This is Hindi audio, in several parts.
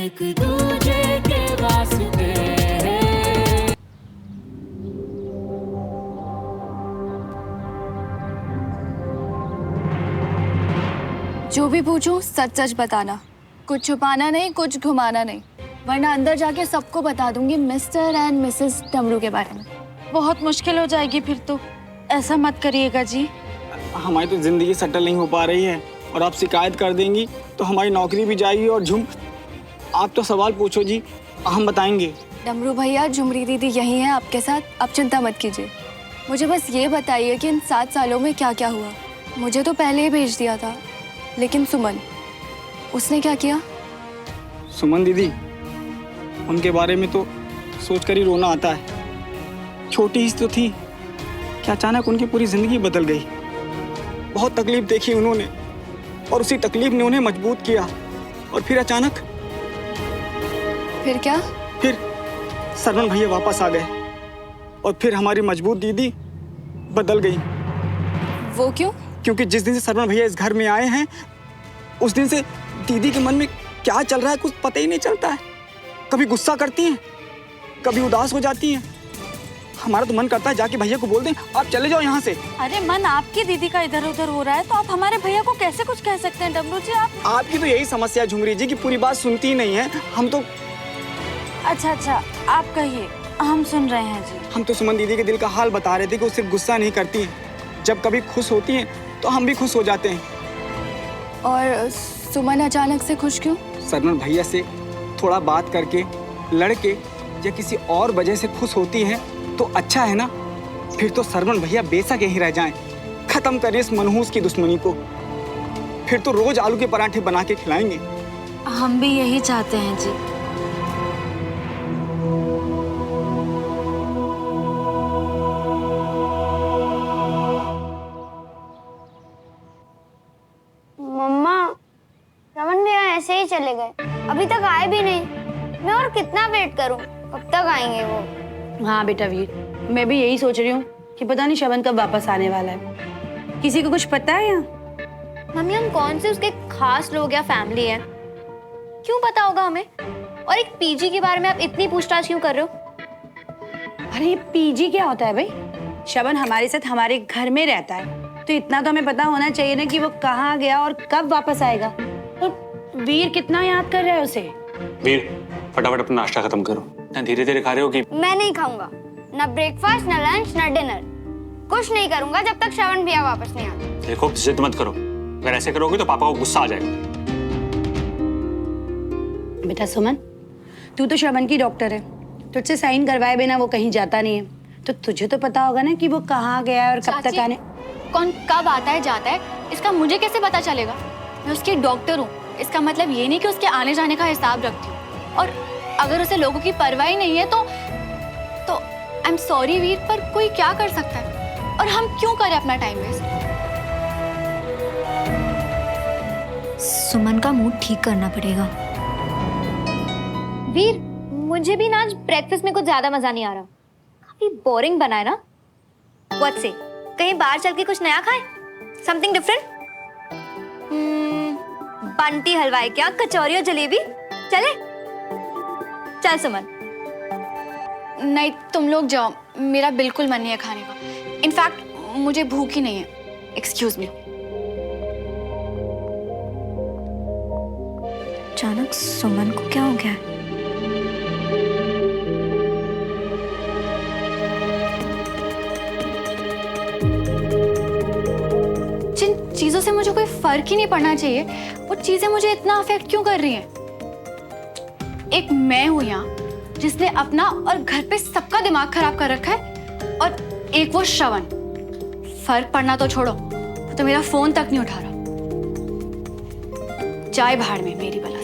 एक दूजे के वास्ते। जो भी पूछूं सच सच बताना, कुछ छुपाना नहीं, कुछ घुमाना नहीं, वरना अंदर जाके सबको बता दूंगी मिस्टर एंड मिसेस डमरू के बारे में। बहुत मुश्किल हो जाएगी फिर तो, ऐसा मत करिएगा जी। हमारी तो जिंदगी सेटल नहीं हो पा रही है और आप शिकायत कर देंगी तो हमारी नौकरी भी जाएगी। और आप तो सवाल पूछो जी, हम बताएंगे। डमरू भैया, झुमरी दीदी यही है आपके साथ, आप चिंता मत कीजिए। मुझे बस ये बताइए कि इन 7 सालों में क्या क्या हुआ। मुझे तो पहले ही भेज दिया था, लेकिन सुमन, उसने क्या किया? सुमन दीदी, उनके बारे में तो सोचकर ही रोना आता है। छोटी ही तो थी कि अचानक उनकी पूरी जिंदगी बदल गई। बहुत तकलीफ देखी उन्होंने और उसी तकलीफ ने उन्हें मजबूत किया। और फिर अचानक फिर क्या? फिर सरवण भैया वापस आ गए और फिर हमारी मजबूत दीदी बदल गई। वो क्यों? क्योंकि जिस दिन से सरवण भैया इस घर में आए हैं, उस दिन से दीदी के मन में क्या चल रहा है कुछ पता ही नहीं चलता है। कभी गुस्सा करती हैं, कभी उदास हो जाती हैं। हमारा तो मन करता है जाके भैया को बोल दें, आप चले जाओ यहाँ से। अरे मन आपकी दीदी का इधर उधर हो रहा है तो आप हमारे भैया को कैसे कुछ कह सकते हैं डमरू जी? आपकी तो यही समस्या है झुमरी जी की पूरी बात सुनती ही नहीं है। हम तो अच्छा, आप कहिए, हम सुन रहे हैं जी। हम तो सुमन दीदी के दिल का हाल बता रहे थे कि वो सिर्फ गुस्सा नहीं करती हैं, जब कभी खुश होती हैं तो हम भी खुश हो जाते हैं। और सुमन अचानक से खुश क्यों? सरवण भैया से थोड़ा बात करके, लड़के या किसी और वजह से खुश होती है तो अच्छा है ना। फिर तो सरवण भैया बेशक यहीं रह जाएं, खत्म करिए इस मनहूस की दुश्मनी को। फिर तो रोज आलू के पराठे बना के खिलाएंगे। हम भी यही चाहते हैं जी। मम्मा, रमन भैया ऐसे ही चले गए, अभी तक आए भी नहीं। मैं और कितना वेट करूं, कब तक आएंगे वो? हाँ बेटा वीर, मैं भी यही सोच रही हूँ कि पता नहीं श्रवण कब वापस आने वाला है। किसी को कुछ पता है यहाँ? मम्मी, हम कौन से उसके खास लोग या फैमिली है? क्यों पता होगा हमें? और एक पीजी के बारे में आप इतनी पूछताछ क्यों कर रहे हो? अरे ये पीजी क्या होता है भाई? श्रवण हमारे साथ हमारे घर में रहता है, तो इतना तो हमें पता होना चाहिए ना कि वो कहाँ गया और कब वापस आएगा। तो वीर कितना याद कर रहा है उसे। वीर, फटाफट अपना नाश्ता खत्म करो। धीरे धीरे खा रहे हो कि? मैं नहीं खाऊंगा, ना ब्रेकफास्ट, ना लंच, ना डिनर। कुछ नहीं करूंगा जब तक श्रवण भैया वापस नहीं आते। देखो, जिद मत करो, अगर ऐसे करोगे तो पापा को गुस्सा आ जाएगा। बेटा सुमन, तू तो श्रवण की डॉक्टर है, तुझसे साइन करवाए बिना वो कहीं जाता नहीं है, तो तुझे तो पता होगा ना कि वो कहाँ गया और कब तक आने। कौन कब आता है जाता है इसका मुझे कैसे पता चलेगा? मैं उसकी डॉक्टर हूँ, इसका मतलब ये नहीं कि उसके आने जाने का हिसाब रखती हूँ। और अगर उसे लोगों की परवाह ही नहीं है तो आई एम सॉरी वीर, पर कोई क्या कर सकता है? और हम क्यों करें अपना टाइम वेस्ट? सुमन का मूड ठीक करना पड़ेगा। वीर, मुझे भी ना आज ब्रेकफास्ट में कुछ ज्यादा मजा नहीं आ रहा, काफी बोरिंग बना है ना। व्हाट से, कहीं बाहर चल के कुछ नया खाएं? Something different? बंटी हलवाई क्या, कचौरी और जलेबी? चले? चल सुमन। नहीं, तुम लोग जाओ, मेरा बिल्कुल मन नहीं है खाने का। इनफैक्ट मुझे भूख ही नहीं है। Excuse me. अचानक सुमन को क्या हो गया? जिन चीजों से मुझे कोई फर्क ही नहीं पड़ना चाहिए, वो चीजें मुझे इतना अफेक्ट क्यों कर रही हैं? एक मैं हूं यहाँ जिसने अपना और घर पे सबका दिमाग खराब कर रखा है, और एक वो श्रवण। फर्क पड़ना तो छोड़ो, तो मेरा फोन तक नहीं उठा रहा। जाए भाड़ में मेरी बला से।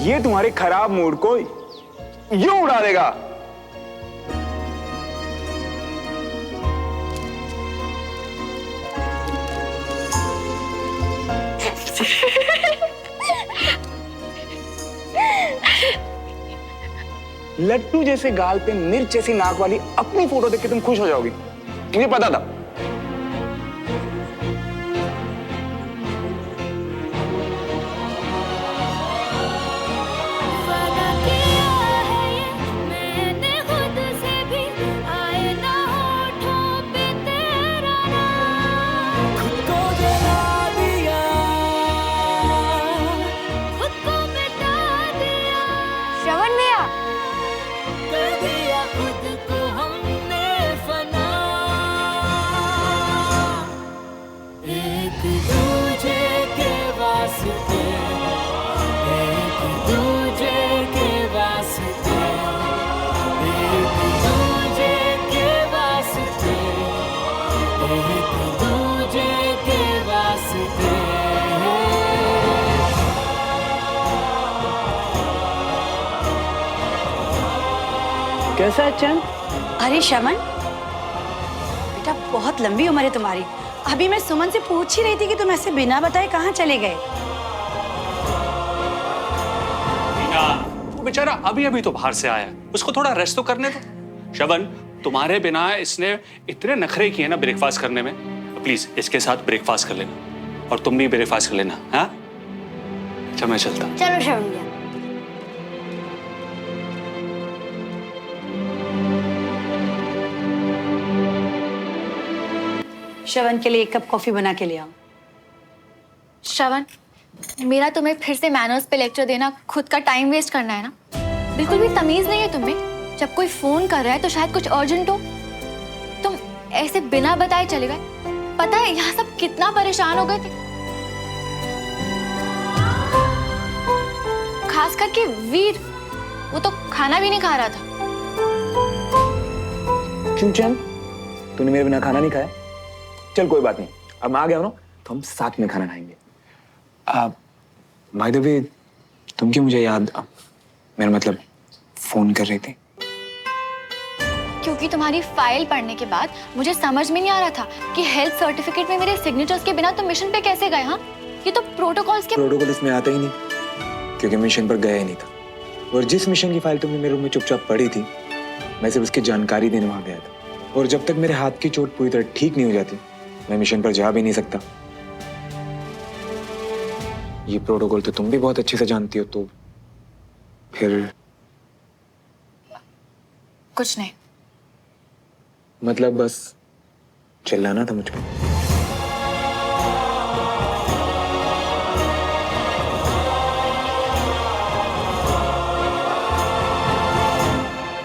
ये तुम्हारे खराब मूड को यूं उड़ा देगा। लट्टू जैसे गाल पे मिर्च जैसी नाक वाली अपनी फोटो देख के तुम खुश हो जाओगी, मुझे पता था। वादा किया है ये मैंने खुद से भी, आए ना होठों पे तेरा नाम। खुद को जला दिया, खुद को मिटा दिया, श्रवण भैया, कर दिया खुद को हमने फना। एक दूजे के वास्ते, एक दूजे के वास्ते, एक दूजे के वास्ते, एक दूजे के वास्ते। कैसा है चंद? अरे शमन, बेटा बहुत लंबी उम्र है तुम्हारी। अभी मैं सुमन से पूछ ही रही थी कि तुम ऐसे बिना बताए कहाँ चले गए। वो बेचारा अभी अभी तो बाहर से आया है, उसको थोड़ा रेस्ट तो करने दो। श्रवण, तुम्हारे बिना इसने इतने नखरे किए ना ब्रेकफास्ट करने में, प्लीज इसके साथ ब्रेकफास्ट कर लेना और तुम भी ब्रेकफास्ट कर लेना। हाँ, अच्छा मैं चलता हूं। चलो श्रवण भैया। श्रवण के लिए एक कप कॉफी बना के ले आओ। श्रवण, मेरा तुम्हें फिर से मैनर्स पे लेक्चर देना खुद का टाइम वेस्ट करना है ना? बिल्कुल भी तमीज नहीं है तुम्हें। जब कोई फोन कर रहा है तो शायद कुछ अर्जेंट हो, तुम ऐसे बिना बताए चले गए। पता है यहाँ सब कितना परेशान हो गए थे, खास करके वीर, वो तो खाना भी नहीं खा रहा था। क्यों चंद, तूने मेरे बिना खाना नहीं खाया? चल कोई बात नहीं, अब मैं आ गया हूं ना तो हम साथ में खाना खाएंगे। बाय द वे, तुम क्यों मुझे याद, मेरा मतलब फोन कर रही थी? क्योंकि तुम्हारी फाइल पढ़ने के बाद मुझे समझ में नहीं आ रहा था कि हेल्थ सर्टिफिकेट में मेरे सिग्नेचर्स के बिना तुम मिशन पे कैसे गए। हाँ, ये तो प्रोटोकॉल्स के प्रोटोकॉल इसमें आता ही नहीं, क्योंकि मिशन पर गया ही नहीं था। और जिस मिशन की फाइल तुमने मेरे रूम में चुपचाप पढ़ी थी, मैं सिर्फ उसकी जानकारी देने वहां गया था। और जब तक मेरे हाथ की चोट पूरी तरह ठीक नहीं हो जाती, मैं मिशन पर जा भी नहीं सकता। ये प्रोटोकॉल तो तुम भी बहुत अच्छे से जानती हो, तो फिर कुछ नहीं। मतलब बस चिल्लाना था मुझको।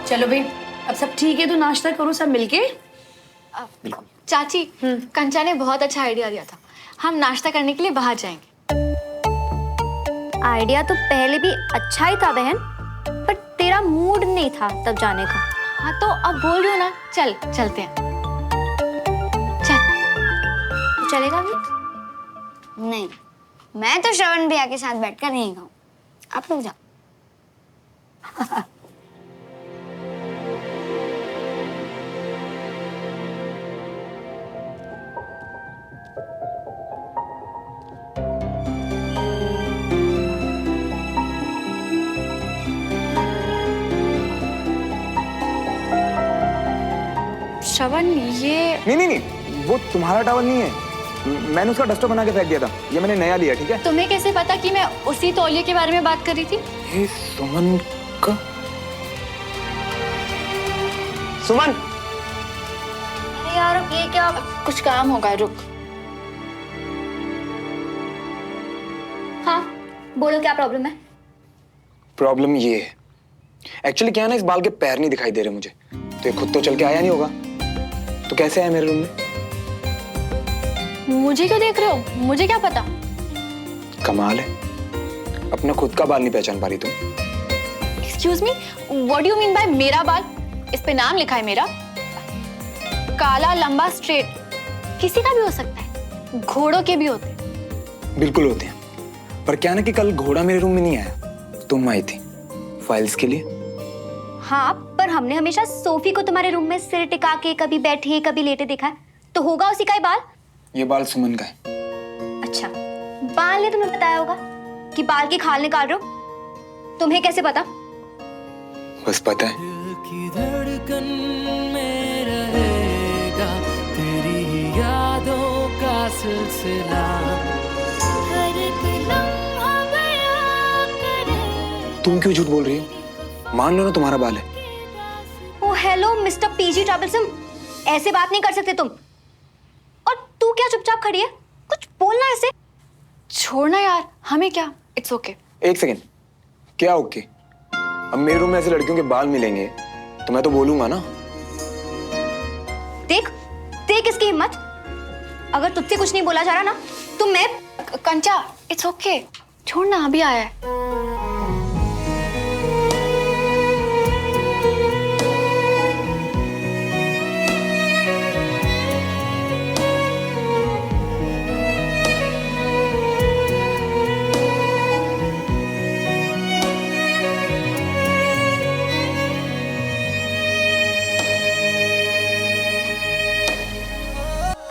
चलो भाई, अब सब ठीक है तो नाश्ता करो सब मिलके। चाची, कंचा ने बहुत अच्छा आइडिया दिया था, हम नाश्ता करने के लिए बाहर जाएंगे। आइडिया तो पहले भी अच्छा ही था बहन, पर तेरा मूड नहीं था तब जाने का। हाँ तो अब बोल रही हो ना, चल चलते हैं। चल। तो चलेगा भी? नहीं, मैं तो श्रवण भैया के साथ बैठकर नहीं खाऊं। आप लोग जाओ। श्रवण, ये नहीं नहीं नहीं, वो तुम्हारा टॉवल नहीं है, मैंने उसका डस्टर बना के फेंक दिया था। ये मैंने नया लिया, ठीक है? तुम्हें कैसे पता कि मैं उसी तौलिए के बारे में बात कर रही थी? ये सुमन का। सुमन, अरे यार ये क्या? कुछ काम होगा, रुक। हाँ बोलो, क्या प्रॉब्लम है? प्रॉब्लम ये है, एक्चुअली क्या है ना, इस बाल के पैर नहीं दिखाई दे रहे मुझे, तो ये खुद तो चल के आया नहीं होगा, तो कैसे आया मेरे रूम में? मुझे क्यों देख रहे हो? मुझे क्या पता। कमाल है, अपना खुद का बाल नहीं पहचान पा रही तुम। Excuse me, what do you mean by मेरा बाल? इस पे नाम लिखा है मेरा, काला लंबा स्ट्रेट। किसी का भी हो सकता है, घोड़ों के भी होते हैं। बिल्कुल होते हैं, पर क्या ना कि कल घोड़ा मेरे रूम में नहीं आया, तुम आई थी फाइल्स के लिए। हाँ, पर हमने हमेशा सोफी को तुम्हारे रूम में सिर टिका के कभी बैठे कभी लेटे देखा है, तो होगा उसी का ही बाल। ये बाल सुमन का है। अच्छा, बाल ने तुम्हें बताया होगा कि बाल की खाल निकाल रहे हो? तुम्हें कैसे पता? बस पता है दिल की धड़कन में रहेगा तेरी ही यादों का सिलसिला हर एक लम्हा बयां करे। तुम क्यों झूठ बोल रही हो? मान लो ना तुम्हारा बाल है। ओ हेलो मिस्टर पीजी ट्रबलसम, ऐसे बात नहीं कर सकते तुम। और तू क्या चुपचाप खड़ी है, कुछ बोलना ऐसे। छोड़ना यार, हमें क्या, इट्स ओके। एक सेकेंड, क्या ओके? अब मेरे रूम में ऐसे लड़कियों के बाल मिलेंगे तो मैं तो बोलूंगा ना। देख देख इसकी हिम्मत। अगर तुझसे कुछ नहीं बोला जा रहा ना तो मैं। कंचा, इट्स ओके, छोड़ना, अभी आया है।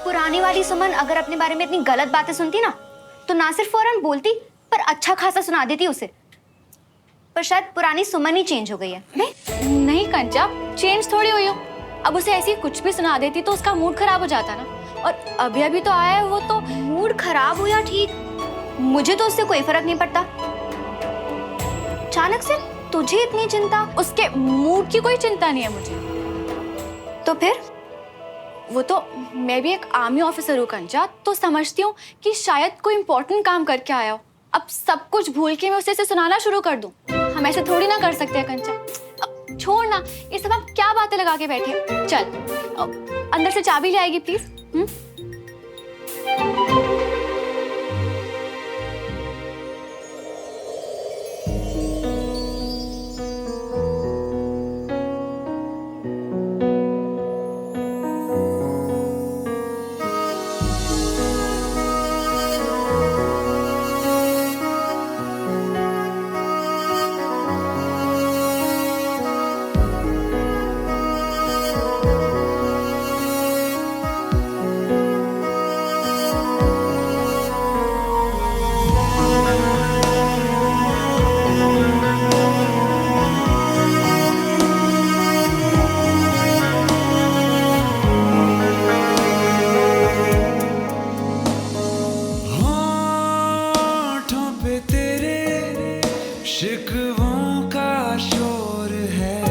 पुरानी वाली सुमन अगर अपने बारे में इतनी गलत बातें सुनती ना तो ना सिर्फ फौरन बोलती पर अच्छा खासा सुना देती उसे। पर शायद पुरानी सुमन ही चेंज हो गई है। नहीं कंचा, चेंज थोड़ी हुई हो। अब उसे ऐसी कुछ भी सुना देती तो उसका मूड खराब हो जाता ना। और अभी अभी तो आया है वो, तो मूड खराब हो या ठीक, मुझे तो उससे कोई फर्क नहीं पड़ता। अचानक से तुझे इतनी चिंता? उसके मूड की कोई चिंता नहीं है मुझे। तो फिर वो तो, मैं भी एक आर्मी ऑफिसर हूँ कंचा, तो समझती हूँ कि शायद कोई इंपॉर्टेंट काम करके आया हो। अब सब कुछ भूल के मैं उसे सुनाना शुरू कर दूँ? हम ऐसे थोड़ी ना कर सकते हैं कंचा। अब छोड़ ना, ये सब आप क्या बातें लगा के बैठे हैं। चल अंदर से चाबी ले आएगी प्लीज। शिकवों का शोर है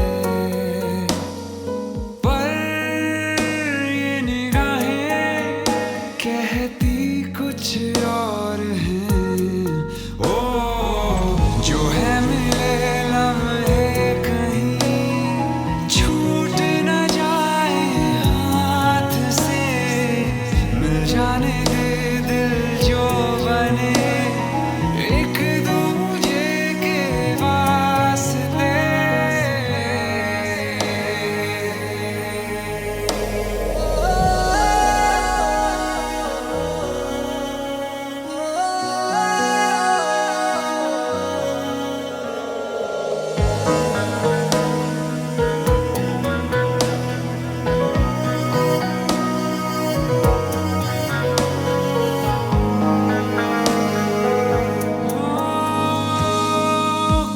पर ये निगाहें कहती कुछ और हैं। ओ जो है मिले लम्हे कहीं छूट न जाए हाथ से, मिल जाने दे दिल जो बने एक दूजे के वास्ते।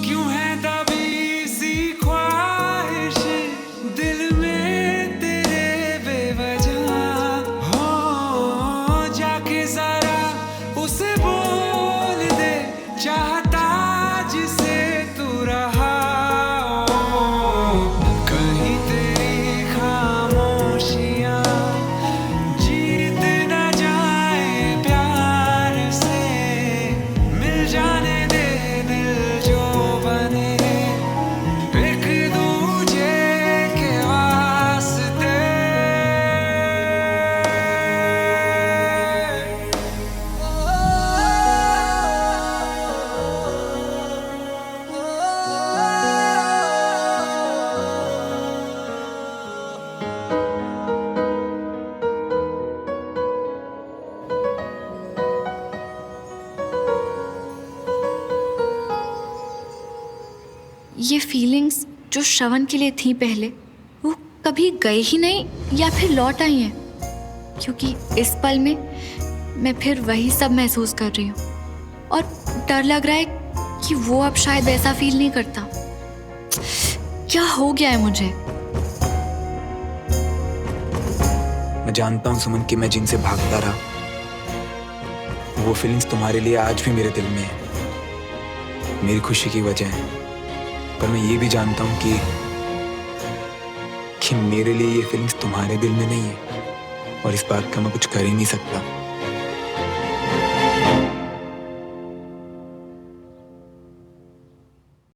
क्यों है दबी सी ख्वाहिश दिल में तेरे बेवजह, हो जाके जरा उसे बोल दे चाहता जिसे तू रहा हो। कहीं तेरी खामोशियां जीत न जाए प्यार से, मिल जाने दे दिल जो बने एक दूजे के वास्ते। ये फीलिंग्स जो श्रवण के लिए थी पहले, वो कभी गई ही नहीं या फिर लौट आई हैं, क्योंकि इस पल में मैं फिर वही सब महसूस कर रही हूँ और डर लग रहा है कि वो अब शायद वैसा फील नहीं करता। क्या हो गया है मुझे? मैं जानता हूँ सुमन कि मैं जिनसे भागता रहा, वो फीलिंग्स तुम्हारे लिए आज भी मेरे दिल में है, मेरी खुशी की वजह है। पर मैं ये भी जानता हूँ कि मेरे लिए ये फीलिंग्स तुम्हारे दिल में नहीं है, और इस बात का मैं कुछ कर ही नहीं सकता।